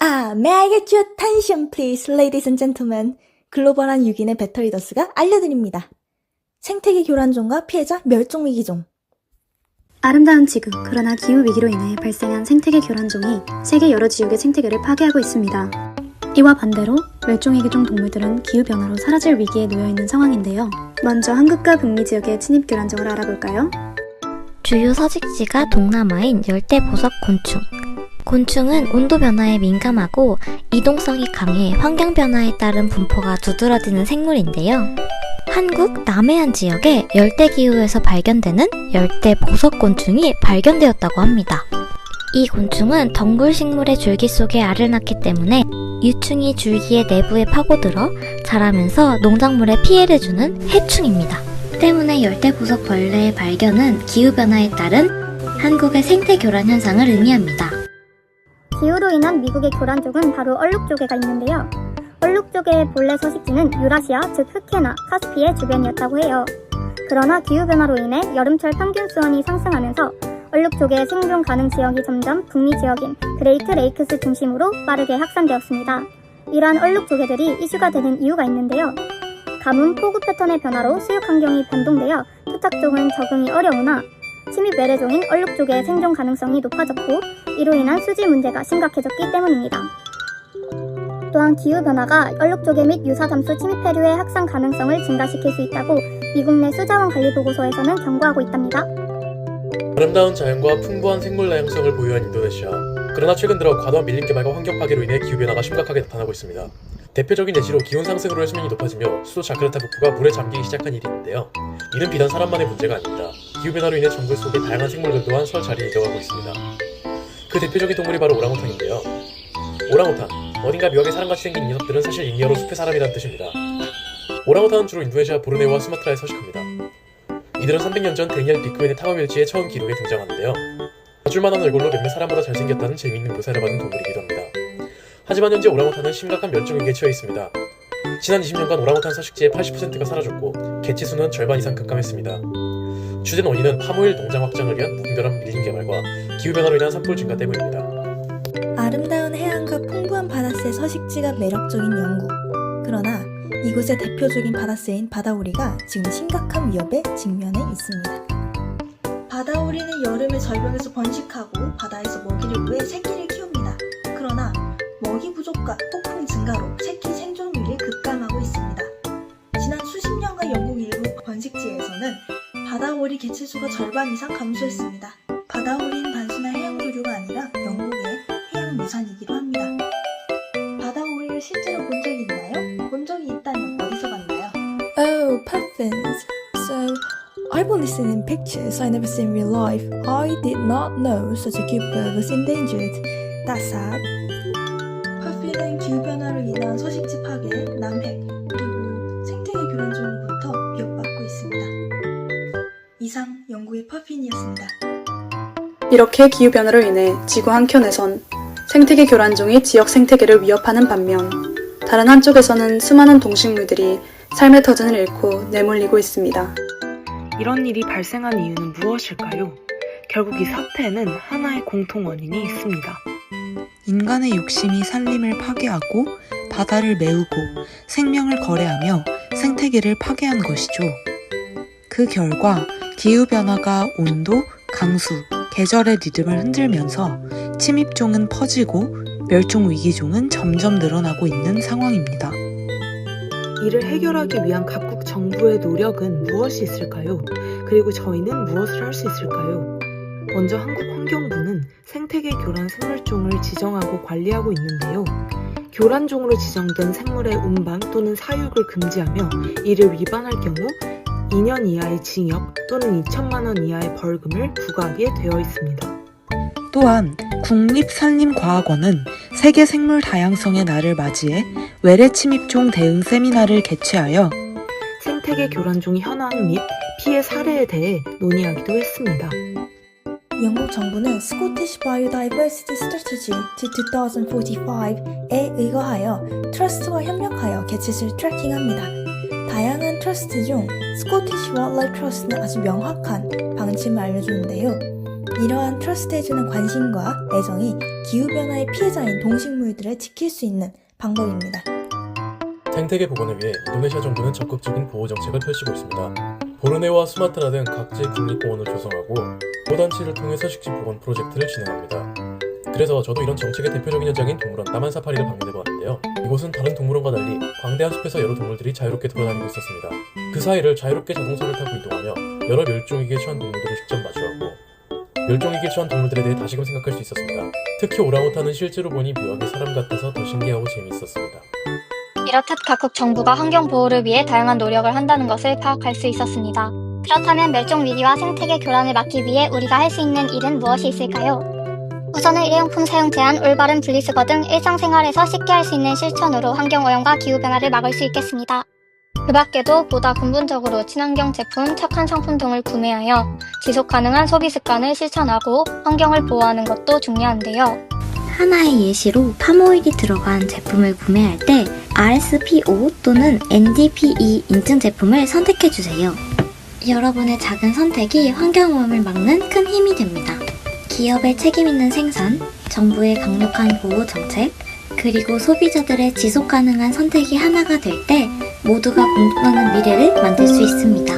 May I get your attention please, ladies and gentlemen. 글로벌한 6인의 배터리더스가 알려드립니다. 생태계 교란종과 피해자 멸종위기종. 아름다운 지구, 그러나 기후위기로 인해 발생한 생태계 교란종이 세계 여러 지역의 생태계를 파괴하고 있습니다. 이와 반대로 멸종위기종 동물들은 기후변화로 사라질 위기에 놓여있는 상황인데요. 먼저 한국과 북미 지역의 침입 교란종을 알아볼까요? 주요 서식지가 동남아인 열대보석 곤충. 곤충은 온도 변화에 민감하고 이동성이 강해 환경 변화에 따른 분포가 두드러지는 생물인데요. 한국 남해안 지역의 열대기후에서 발견되는 열대보석곤충이 발견되었다고 합니다. 이 곤충은 덩굴식물의 줄기 속에 알을 낳기 때문에 유충이 줄기의 내부에 파고들어 자라면서 농작물에 피해를 주는 해충입니다. 때문에 열대보석벌레의 발견은 기후변화에 따른 한국의 생태교란 현상을 의미합니다. 기후로 인한 미국의 교란종은 바로 얼룩조개가 있는데요. 얼룩조개의 본래 서식지는 유라시아, 즉 흑해나 카스피의 주변이었다고 해요. 그러나 기후변화로 인해 여름철 평균 수온이 상승하면서 얼룩조개의 생존 가능 지역이 점점 북미 지역인 그레이트 레이크스 중심으로 빠르게 확산되었습니다. 이러한 얼룩조개들이 이슈가 되는 이유가 있는데요. 가뭄, 폭우 패턴의 변화로 수육 환경이 변동되어 토착종은 적응이 어려우나 침입 외래종인 얼룩조개의 생존 가능성이 높아졌고 이로 인한 수질 문제가 심각해졌기 때문입니다. 또한 기후변화가 얼룩조개 및 유사담수 침입 해류의 확산 가능성을 증가시킬 수 있다고 미국 내 수자원 관리 보고서에서는 경고하고 있답니다. 아름다운 자연과 풍부한 생물 다양성을 보유한 인도네시아. 그러나 최근 들어 과도한 밀림 개발과 환경 파괴로 인해 기후변화가 심각하게 나타나고 있습니다. 대표적인 예시로 기온 상승으로 수면이 높아지며 수도 자카르타 북부가 물에 잠기기 시작한 일이 있는데요. 이는 비단 사람만의 문제가 아닙니다. 기후변화로 인해 정글 속의 다양한 생물들 또한 설 자리에 이동하고 있습니다. 그 대표적인 동물이 바로 오랑우탄인데요. 오랑우탄, 어딘가 묘하게 사람같이 생긴 이 녀석들은 사실 인디어로 숲의 사람이라는 뜻입니다. 오랑우탄은 주로 인도네시아 보르네오와 수마트라에 서식합니다. 이들은 300년 전 데니엘 비크웬의 탐험일지의 처음 기록에 등장하는데요. 봐줄만한 얼굴로 몇몇 사람보다 잘생겼다는 재미있는 묘사를 받은 동물이기도 합니다. 하지만 현재 오랑우탄은 심각한 멸종위기에 처해 있습니다. 지난 20년간 오랑우탄 서식지의 80%가 사라졌고 개체 수는 절반 이상 급감했습니다. 주된 원인은 파모일 농장 확장을 위한 무분별한 밀림 개발과 기후변화로 인한 산불 증가 때문입니다. 아름다운 해안과 풍부한 바다새의 서식지가 매력적인 영국. 그러나 이곳의 대표적인 바다새인 바다오리가 지금 심각한 위협에 직면해 있습니다. 바다오리는 여름에 절벽에서 번식하고 바다에서 먹이를 구해 새끼를 키웁니다. 그러나 먹이 부족과 폭풍 증가로 새끼 생존율이 급감하고 있습니다. 지난 수십 년간 영국 일부 번식지에서는 바다오리 개체수가 절반 이상 감소했습니다. 바다오리는 단순한 해양조류가 아니라 영국의 해양유산이기도 합니다. 바다오리를 실제로 본 적이 있나요? 본 적이 있다면 어디서 봤나요? Oh, puffins. So, I've only seen in pictures, I never seen in real life. I did not know such a cute bird was endangered. That's sad. 퍼핀은 기후변화로 인한 서식지 파괴, 남획, 그리고 생태계 교란종으로부터 위협받고 있습니다. 이상 영국의 퍼핀이었습니다. 이렇게 기후변화로 인해 지구 한켠에선 생태계 교란종이 지역 생태계를 위협하는 반면 다른 한쪽에서는 수많은 동식물들이 삶의 터전을 잃고 내몰리고 있습니다. 이런 일이 발생한 이유는 무엇일까요? 결국 이 사태에는 하나의 공통 원인이 있습니다. 인간의 욕심이 산림을 파괴하고 바다를 메우고 생명을 거래하며 생태계를 파괴한 것이죠. 그 결과 기후변화가 온도, 강수, 계절의 리듬을 흔들면서 침입종은 퍼지고 멸종위기종은 점점 늘어나고 있는 상황입니다. 이를 해결하기 위한 각국 정부의 노력은 무엇이 있을까요? 그리고 저희는 무엇을 할 수 있을까요? 먼저 한국환경부는 생태계 교란 생물종을 지정하고 관리하고 있는데요. 교란종으로 지정된 생물의 운반 또는 사육을 금지하며 이를 위반할 경우 2년 이하의 징역 또는 2천만 원 이하의 벌금을 부과하게 되어 있습니다. 또한 국립산림과학원은 세계 생물 다양성의 날을 맞이해 외래 침입종 대응 세미나를 개최하여 생태계 교란종 현황 및 피해 사례에 대해 논의하기도 했습니다. 영국 정부는 Scottish Biodiversity Strategy to 2045에 의거하여 트러스트와 협력하여 개체수를 트래킹합니다. 다양한 트러스트 중 Scottish Wildlife Trust는 아주 명확한 방침을 알려주는데요. 이러한 트러스트해주는 관심과 애정이 기후변화의 피해자인 동식물들을 지킬 수 있는 방법입니다. 생태계 복원을 위해 인도네시아 정부는 적극적인 보호 정책을 펼치고 있습니다. 보르네오와 수마트라 등 각지 국립공원을 조성하고 보단지를 통해 서식지 복원 프로젝트를 진행합니다. 그래서 저도 이런 정책의 대표적인 현장인 동물원 나만사파리를 방문해보았는데요. 이곳은 다른 동물원과 달리 광대한 숲에서 여러 동물들이 자유롭게 돌아다니고 있었습니다. 그 사이를 자유롭게 자동차를 타고 이동하며 여러 멸종위기에 처한 동물들을 직접 마주하고 멸종위기에 처한 동물들에 대해 다시금 생각할 수 있었습니다. 특히 오랑우탄은 실제로 보니 묘하게 사람 같아서 더 신기하고 재미있었습니다. 이렇듯 각국 정부가 환경 보호를 위해 다양한 노력을 한다는 것을 파악할 수 있었습니다. 그렇다면 멸종 위기와 생태계 교란을 막기 위해 우리가 할 수 있는 일은 무엇이 있을까요? 우선은 일회용품 사용 제한, 올바른 분리수거 등 일상생활에서 쉽게 할 수 있는 실천으로 환경오염과 기후변화를 막을 수 있겠습니다. 그 밖에도 보다 근본적으로 친환경 제품, 착한 상품 등을 구매하여 지속가능한 소비 습관을 실천하고 환경을 보호하는 것도 중요한데요. 하나의 예시로 팜오일이 들어간 제품을 구매할 때 RSPO 또는 NDPE 인증 제품을 선택해주세요. 여러분의 작은 선택이 환경오염을 막는 큰 힘이 됩니다. 기업의 책임있는 생산, 정부의 강력한 보호 정책, 그리고 소비자들의 지속가능한 선택이 하나가 될 때 모두가 공존하는 미래를 만들 수 있습니다.